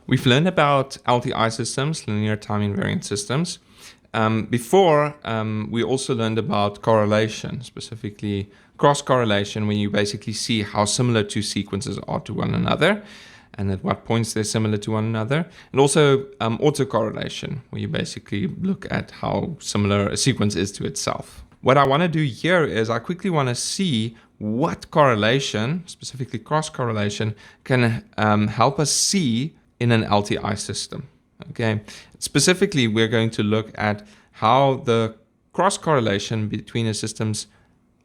We've learned about LTI systems, linear time invariant systems. Before, we also learned about correlation, specifically cross-correlation, when you basically see how similar two sequences are to one another and at what points they're similar to one another. And also autocorrelation, where you basically look at how similar a sequence is to itself. What I want to do here is I quickly want to see what correlation, specifically cross-correlation, can help us see in an LTI system. Okay, specifically, we're going to look at how the cross-correlation between a system's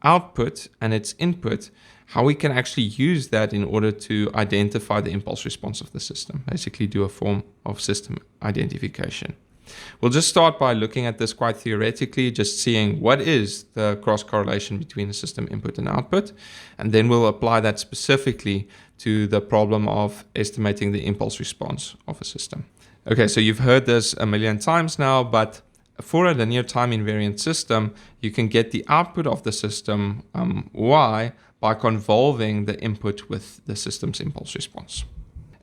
output and its input, how we can actually use that in order to identify the impulse response of the system, basically do a form of system identification. We'll just start by looking at this quite theoretically, just seeing what is the cross-correlation between a system input and output, and then we'll apply that specifically to the problem of estimating the impulse response of a system. Okay, so you've heard this a million times now, but for a linear time invariant system, you can get the output of the system, y, by convolving the input with the system's impulse response.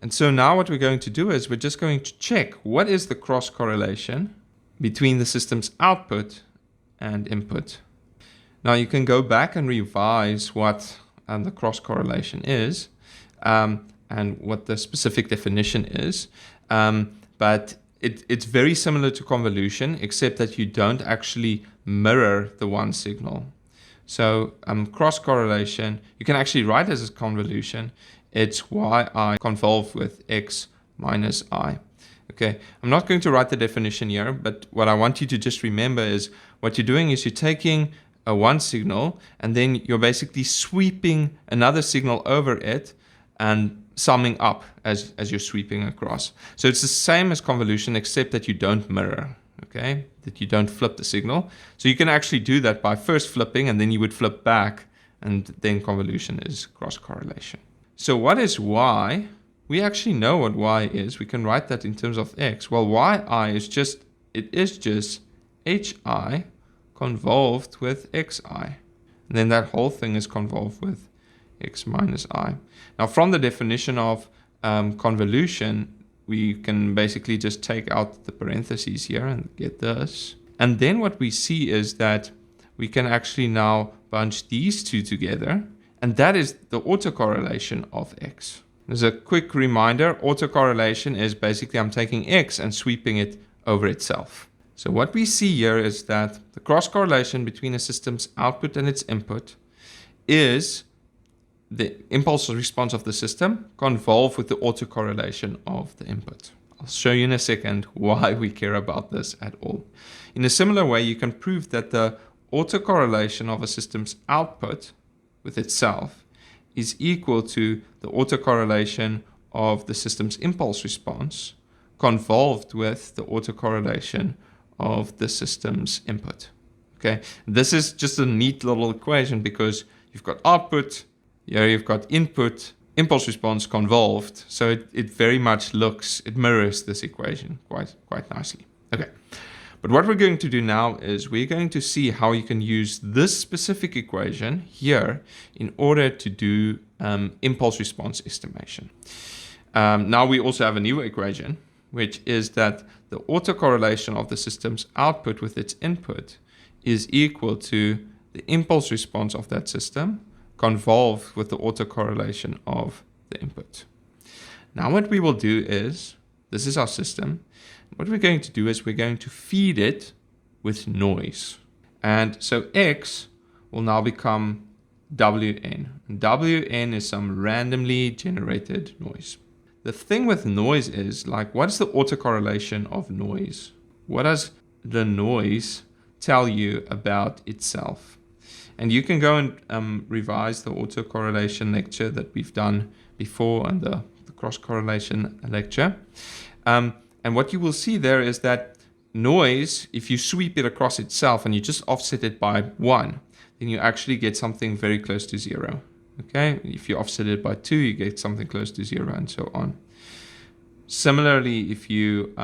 And so now what we're going to do is we're just going to check what is the cross correlation between the system's output and input. Now you can go back and revise what the cross correlation is and what the specific definition is. But it's very similar to convolution, except that you don't actually mirror the one signal. So cross correlation, you can actually write as a convolution. It's yi convolve with x minus I. Okay, I'm not going to write the definition here, but what I want you to just remember is what you're doing is you're taking a one signal and then you're basically sweeping another signal over it and summing up as you're sweeping across. So it's the same as convolution except that you don't mirror, okay? That you don't flip the signal. So you can actually do that by first flipping and then you would flip back, and then convolution is cross correlation. So what is y? We actually know what y is. We can write that in terms of x. Well, yi is just hi convolved with xi. And then that whole thing is convolved with x minus I. Now from the definition of convolution, we can basically just take out the parentheses here and get this. And then what we see is that we can actually now bunch these two together, and that is the autocorrelation of x. As a quick reminder, autocorrelation is basically I'm taking x and sweeping it over itself. So what we see here is that the cross correlation between a system's output and its input is the impulse response of the system convolved with the autocorrelation of the input. I'll show you in a second why we care about this at all. In a similar way, you can prove that the autocorrelation of a system's output with itself is equal to the autocorrelation of the system's impulse response convolved with the autocorrelation of the system's input. Okay, this is just a neat little equation because you've got output, here you've got input, impulse response convolved. So it very much it mirrors this equation quite nicely. Okay. But what we're going to do now is we're going to see how you can use this specific equation here in order to do impulse response estimation. Now we also have a new equation, which is that the autocorrelation of the system's output with its input is equal to the impulse response of that system convolved with the autocorrelation of the input. Now what we will do is, this is our system. What we're going to do is we're going to feed it with noise. And so x will now become Wn. And Wn is some randomly generated noise. The thing with noise is, like, what is the autocorrelation of noise? What does the noise tell you about itself? And you can go and revise the autocorrelation lecture that we've done before and the cross-correlation lecture. And what you will see there is that noise, if you sweep it across itself and you just offset it by 1, then you actually get something very close to 0. Okay, if you offset it by 2, you get something close to 0 and so on. Similarly, if you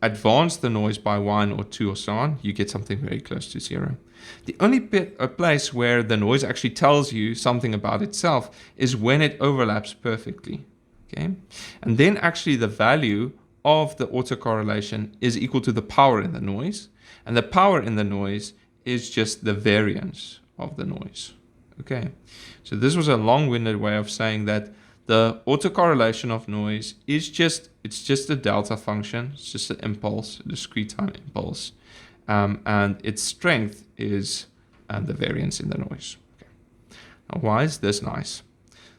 advance the noise by 1 or 2 or so on, you get something very close to 0. The only place where the noise actually tells you something about itself is when it overlaps perfectly. Okay, and then actually the value of the autocorrelation is equal to the power in the noise, and the power in the noise is just the variance of the noise. Okay, so this was a long-winded way of saying that the autocorrelation of noise is just a delta function. It's just an impulse, a discrete time impulse, and its strength is the variance in the noise. Okay. Now, why is this nice?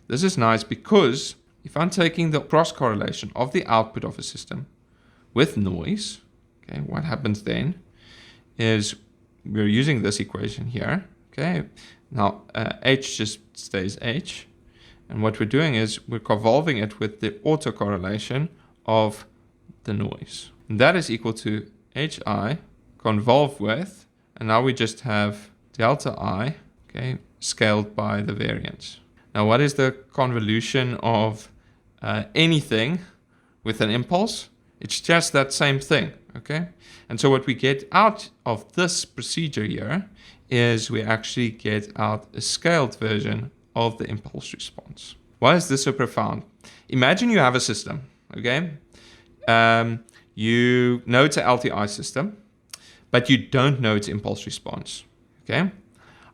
This is nice because if I'm taking the cross correlation of the output of a system with noise, okay, what happens then is we're using this equation here. Okay, now h just stays h. And what we're doing is we're convolving it with the autocorrelation of the noise. And that is equal to hi convolved with, and now we just have delta I, okay, scaled by the variance. Now what is the convolution of anything with an impulse? It's just that same thing, okay? And so what we get out of this procedure here is we actually get out a scaled version of the impulse response. Why is this so profound? Imagine you have a system, okay? You know it's an LTI system, but you don't know its impulse response, okay?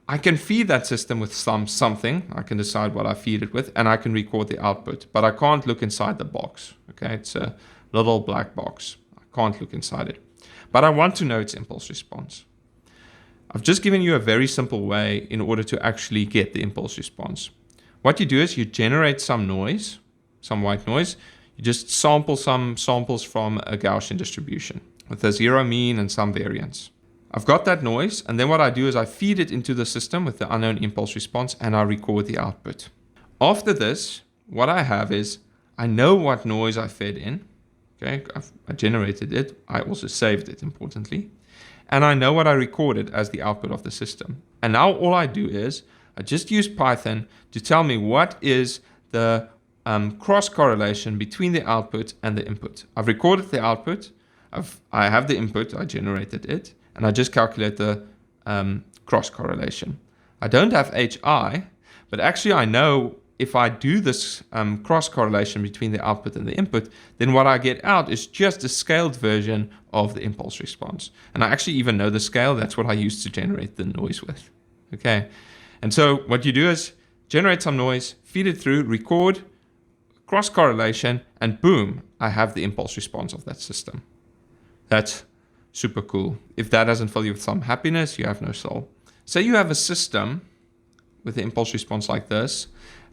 I can feed that system with something. I can decide what I feed it with, and I can record the output, but I can't look inside the box, okay? It's a little black box. I can't look inside it, but I want to know its impulse response. I've just given you a very simple way in order to actually get the impulse response. What you do is you generate some noise, some white noise. You just sample some samples from a Gaussian distribution with a zero mean and some variance. I've got that noise, and then what I do is I feed it into the system with the unknown impulse response, and I record the output. After this, what I have is I know what noise I fed in. Okay, I generated it. I also saved it, importantly. And I know what I recorded as the output of the system. And now all I do is I just use Python to tell me what is the cross correlation between the output and the input. I've recorded the output. I have the input. I generated it. And I just calculate the cross correlation. I don't have HI, but actually I know if I do this cross correlation between the output and the input, then what I get out is just a scaled version of the impulse response. And I actually even know the scale. That's what I use to generate the noise with. Okay. And so what you do is generate some noise, feed it through, record, cross correlation, and boom, I have the impulse response of that system. That's super cool. If that doesn't fill you with some happiness, you have no soul. Say you have a system with the impulse response like this,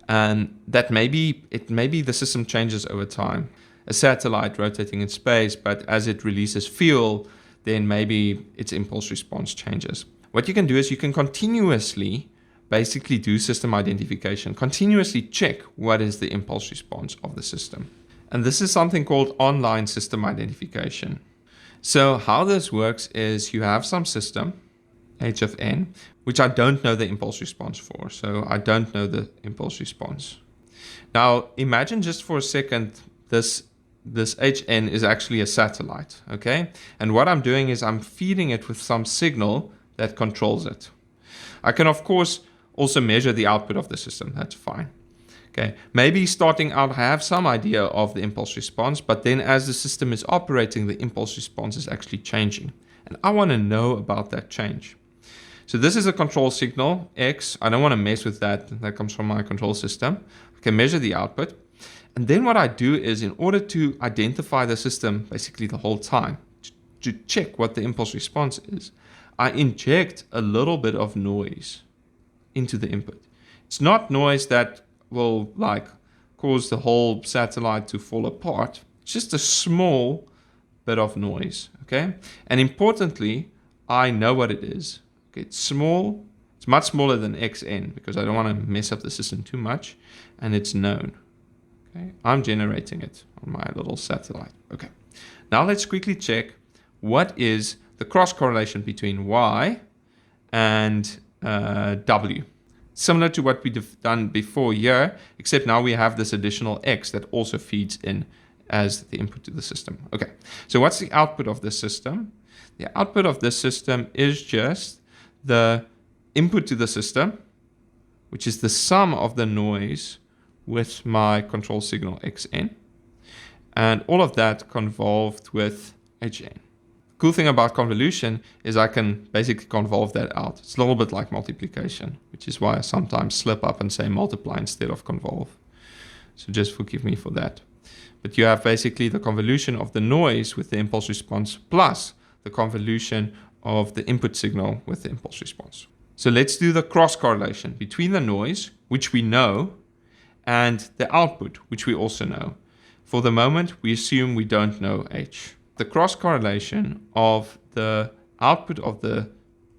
and that maybe the system changes over time. A satellite rotating in space, but as it releases fuel, then maybe its impulse response changes. What you can do is you can continuously basically do system identification, continuously check what is the impulse response of the system. And this is something called online system identification. So how this works is you have some system, h of n, which I don't know the impulse response for. So I don't know the impulse response. Now imagine just for a second, this hn is actually a satellite, okay? And what I'm doing is I'm feeding it with some signal that controls it. I can, of course, also measure the output of the system. That's fine. Okay, maybe starting out, I have some idea of the impulse response, but then as the system is operating, the impulse response is actually changing. And I want to know about that change. So this is a control signal, X. I don't want to mess with that. That comes from my control system. I can measure the output. And then what I do is, in order to identify the system basically the whole time, to check what the impulse response is, I inject a little bit of noise into the input. It's not noise that will like cause the whole satellite to fall apart. It's just a small bit of noise, okay? And importantly, I know what it is. Okay, it's small. It's much smaller than xn because I don't want to mess up the system too much, and it's known. Okay, I'm generating it on my little satellite. Okay, now let's quickly check what is the cross correlation between y and w. Similar to what we've done before here, except now we have this additional x that also feeds in as the input to the system. Okay, so what's the output of this system? The output of this system is just the input to the system, which is the sum of the noise with my control signal xn. And all of that convolved with hn. Cool thing about convolution is I can basically convolve that out. It's a little bit like multiplication, which is why I sometimes slip up and say multiply instead of convolve. So just forgive me for that. But you have basically the convolution of the noise with the impulse response plus the convolution of the input signal with the impulse response. So let's do the cross correlation between the noise, which we know, and the output, which we also know. For the moment, we assume we don't know h. The cross correlation of the output of the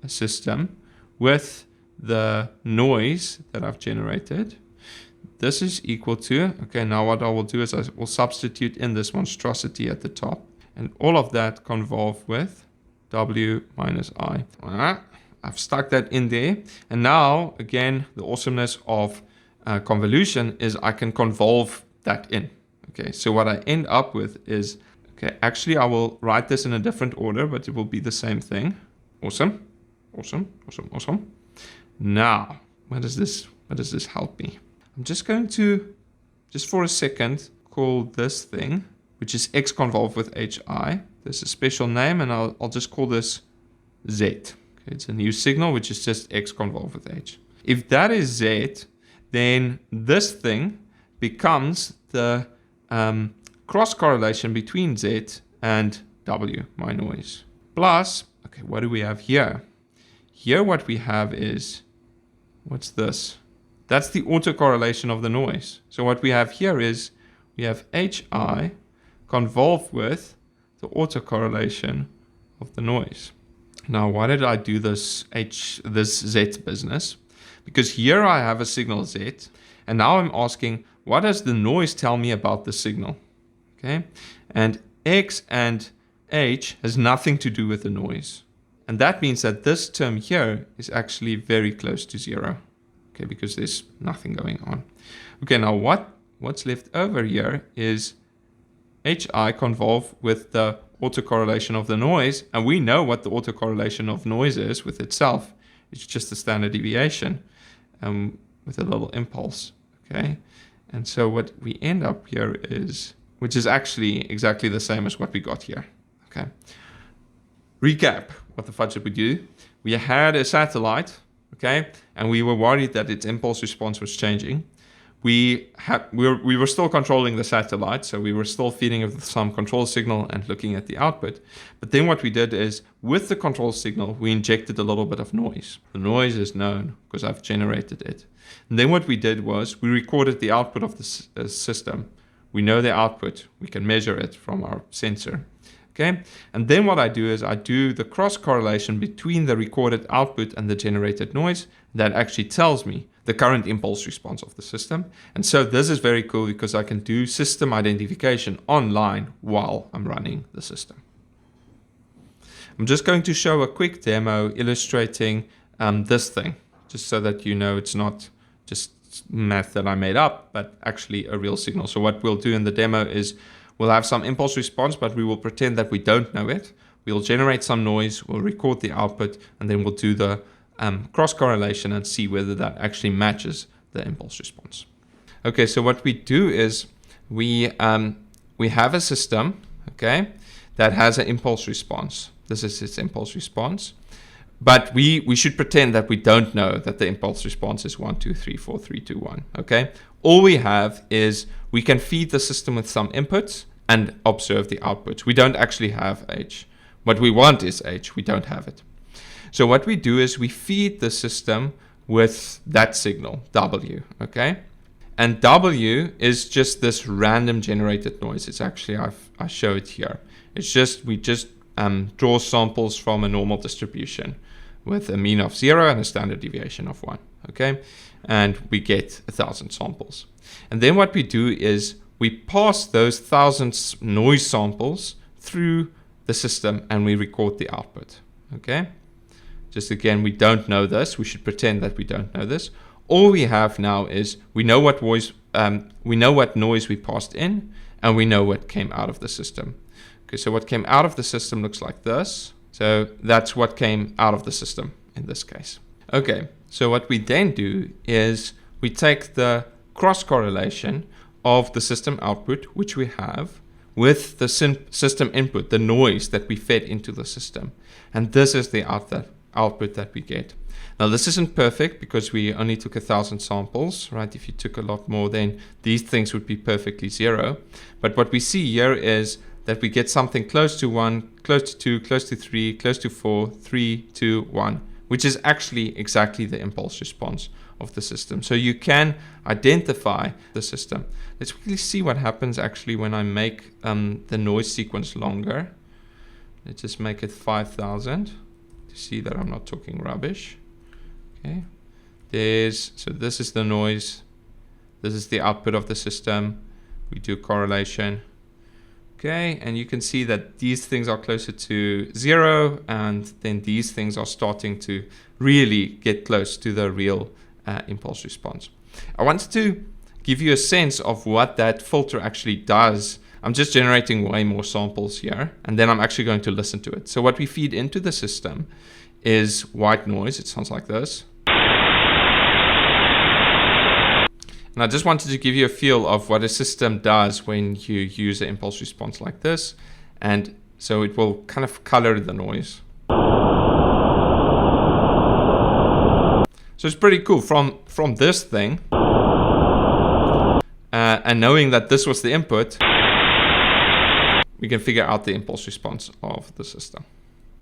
system with the noise that I've generated, this is equal to, okay, now what I will do is I will substitute in this monstrosity at the top, and all of that convolve with w minus I. I've stuck that in there, and now, again, the awesomeness of convolution is I can convolve that in. Okay, so what I end up with is, okay, actually I will write this in a different order, but it will be the same thing. Awesome, awesome, awesome, awesome. Now, what does this help me? I'm just going to, just for a second, call this thing, which is x convolved with hi. There's a special name, and I'll just call this z. Okay, it's a new signal, which is just x convolved with h. If that is z, then this thing becomes the cross correlation between z and w, my noise. Plus, okay, what do we have here? Here what we have is, what's this? That's the autocorrelation of the noise. So what we have here is, we have hi convolved with the autocorrelation of the noise. Now, why did I do this z business? Because here I have a signal z, and now I'm asking, what does the noise tell me about the signal? Okay, and x and h has nothing to do with the noise. And that means that this term here is actually very close to 0. Okay, because there's nothing going on. Okay, now what's left over here is hi convolve with the autocorrelation of the noise, and we know what the autocorrelation of noise is with itself. It's just a standard deviation with a little impulse. Okay, and so what we end up here is, which is actually exactly the same as what we got here. Okay, recap, what the fudge did we do? We had a satellite, okay, and we were worried that its impulse response was changing. We were still controlling the satellite, so we were still feeding it with some control signal and looking at the output. But then what we did is, with the control signal, we injected a little bit of noise. The noise is known because I've generated it. And then what we did was, we recorded the output of the system. We know the output. We can measure it from our sensor. Okay, and then what I do is I do the cross correlation between the recorded output and the generated noise. That actually tells me the current impulse response of the system. And so this is very cool because I can do system identification online while I'm running the system. I'm just going to show a quick demo illustrating this thing, just so that you know it's not just math that I made up, but actually a real signal. So what we'll do in the demo is we'll have some impulse response, but we will pretend that we don't know it. We'll generate some noise, we'll record the output, and then we'll do the cross correlation and see whether that actually matches the impulse response. Okay, so what we do is we have a system, okay, that has an impulse response. This is its impulse response. But we should pretend that we don't know that the impulse response is 1, 2, 3, 4, 3, 2, 1, okay? All we have is we can feed the system with some inputs and observe the outputs. We don't actually have h. What we want is h, we don't have it. So what we do is we feed the system with that signal, w, okay? And w is just this random generated noise. It's actually, I show it here. It's just, we just draw samples from a normal distribution with a mean of 0 and a standard deviation of 1, okay? And we get 1,000 samples. And then what we do is we pass those 1,000 noise samples through the system and we record the output, okay? Just again, we don't know this. We should pretend that we don't know this. All we have now is we know what noise we passed in, and we know what came out of the system. Okay, so what came out of the system looks like this. So that's what came out of the system in this case. Okay, so what we then do is we take the cross correlation of the system output, which we have, with the system input, the noise that we fed into the system. And this is the output that we get. Now, this isn't perfect because we only took 1,000 samples, right? If you took a lot more, then these things would be perfectly zero. But what we see here is that we get something close to 1, close to 2, close to 3, close to 4, 3, 2, 1, which is actually exactly the impulse response of the system. So you can identify the system. Let's quickly see what happens actually when I make the noise sequence longer. Let's just make it 5,000 to see that I'm not talking rubbish. Okay, so this is the noise. This is the output of the system. We do correlation. Okay, and you can see that these things are closer to 0, and then these things are starting to really get close to the real impulse response. I wanted to give you a sense of what that filter actually does. I'm just generating way more samples here, and then I'm actually going to listen to it. So what we feed into the system is white noise. It sounds like this. And I just wanted to give you a feel of what a system does when you use an impulse response like this. And so it will kind of color the noise. So it's pretty cool from this thing. And knowing that this was the input, we can figure out the impulse response of the system.